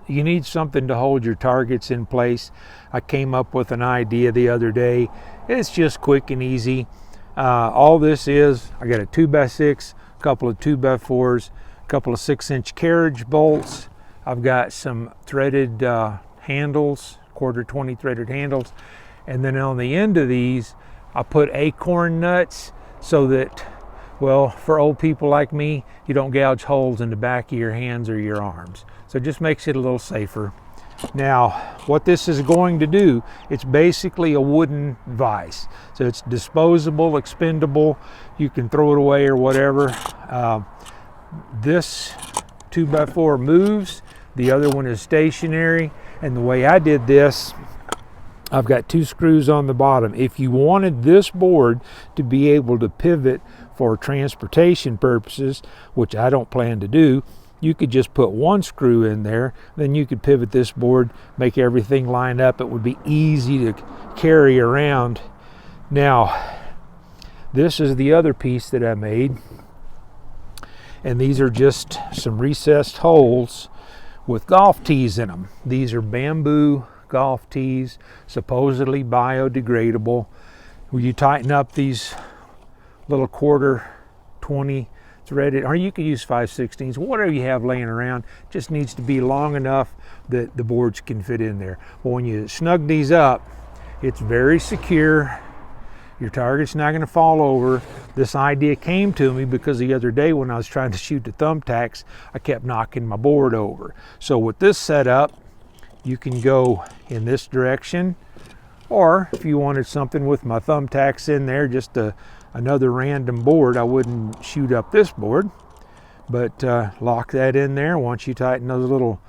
you need something to hold your targets in place. I came up with an idea the other day. It's just quick and easy. All this is, I got a 2x6, a couple of 2x4s, a couple of 6-inch carriage bolts. I've got some threaded handles, 1/4-20 threaded handles. And then on the end of these, I put acorn nuts so that, well, for old people like me, you don't gouge holes in the back of your hands or your arms. So it just makes it a little safer. Now, what this is going to do, it's basically a wooden vise. So it's disposable, expendable. You can throw it away or whatever. This 2x4 moves. The other one is stationary. And the way I did this, I've got 2 screws on the bottom. If you wanted this board to be able to pivot for transportation purposes, which I don't plan to do, you could just put 1 screw in there. Then you could pivot this board, make everything line up. It would be easy to carry around. Now, this is the other piece that I made. And these are just some recessed holes with golf tees in them. These are bamboo golf tees, supposedly biodegradable. When you tighten up these little 1/4-20 threaded, or you could use 5/16, whatever you have laying around, just needs to be long enough that the boards can fit in there. But when you snug these up, it's very secure. Your target's not going to fall over. This idea came to me because the other day when I was trying to shoot the thumbtacks, I kept knocking my board over. So with this setup, you can go in this direction, or if you wanted something with my thumbtacks in there, just another random board, I wouldn't shoot up this board, but lock that in there. Once you tighten those little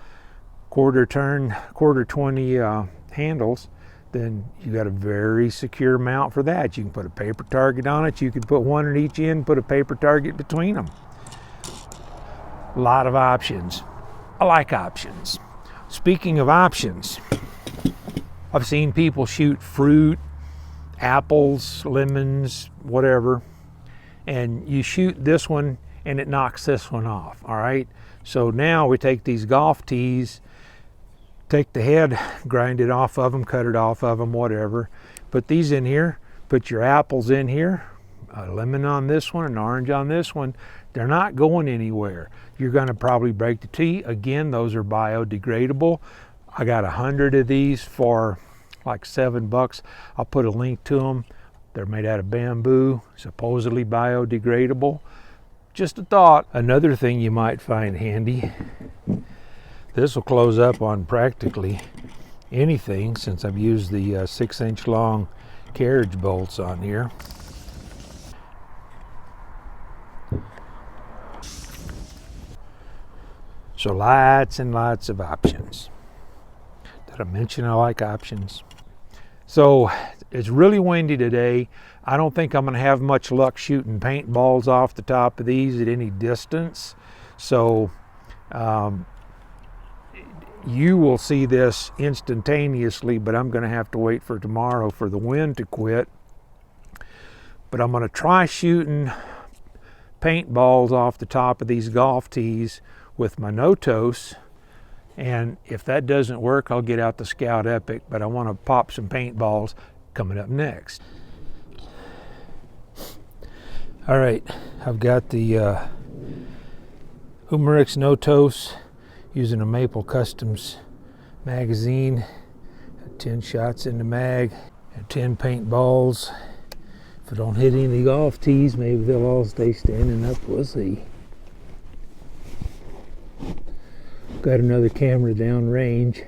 1/4-20 handles, then you got a very secure mount for that. You can put a paper target on it. You can put one at each end, put a paper target between them. A lot of options. I like options. Speaking of options, I've seen people shoot fruit, apples, lemons, whatever, and you shoot this one and it knocks this one off, all right? So now we take these golf tees, take the head, grind it off of them, cut it off of them, whatever. Put these in here, put your apples in here, a lemon on this one, an orange on this one. They're not going anywhere. You're gonna probably break the tee. Again, those are biodegradable. I got 100 of these for like $7. I'll put a link to them. They're made out of bamboo, supposedly biodegradable. Just a thought. Another thing you might find handy, this will close up on practically anything since I've used the 6-inch long carriage bolts on here. So lots and lots of options. Did I mention I like options? So it's really windy today. I don't think I'm going to have much luck shooting paintballs off the top of these at any distance. So you will see this instantaneously, but I'm going to have to wait for tomorrow for the wind to quit. But I'm going to try shooting paintballs off the top of these golf tees with my no-toes. And if that doesn't work, I'll get out the Scout Epic, but I want to pop some paintballs coming up next. All right, I've got the Umarix no-toes using a Maple Customs magazine. 10 shots in the mag and 10 paintballs. If I don't hit any of the golf tees, maybe they'll all stay standing up. We'll see. Got another camera down range.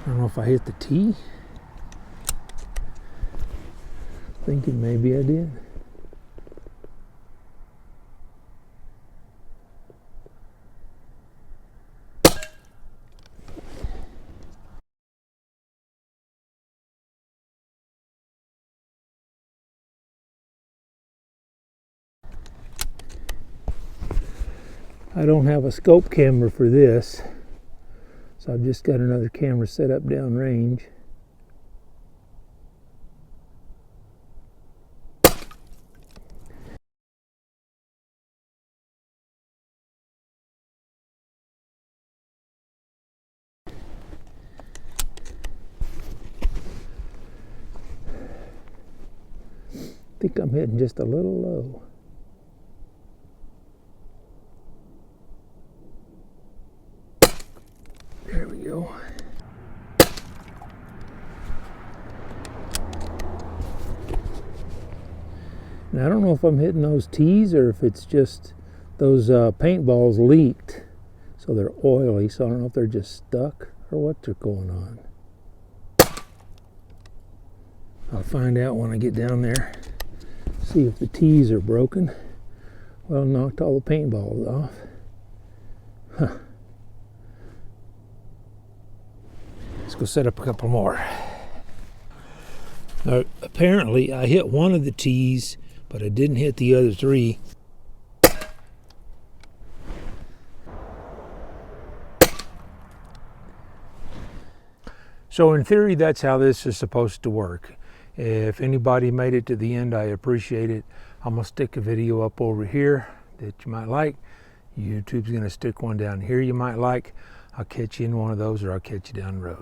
I don't know if I hit the tee. Thinking maybe I did. I don't have a scope camera for this, so I've just got another camera set up downrange. I think I'm hitting just a little low. There we go. Now I don't know if I'm hitting those T's or if it's just those paintballs leaked, so they're oily, so I don't know if they're just stuck or what they're going on. I'll find out when I get down there. See if the T's are broken. Well, knocked all the paintballs off. Huh. Let's go set up a couple more. Now, apparently I hit one of the T's, but I didn't hit the other three. So in theory, that's how this is supposed to work. If anybody made it to the end, I appreciate it. I'm going to stick a video up over here that you might like. YouTube's going to stick one down here you might like. I'll catch you in one of those, or I'll catch you down the road.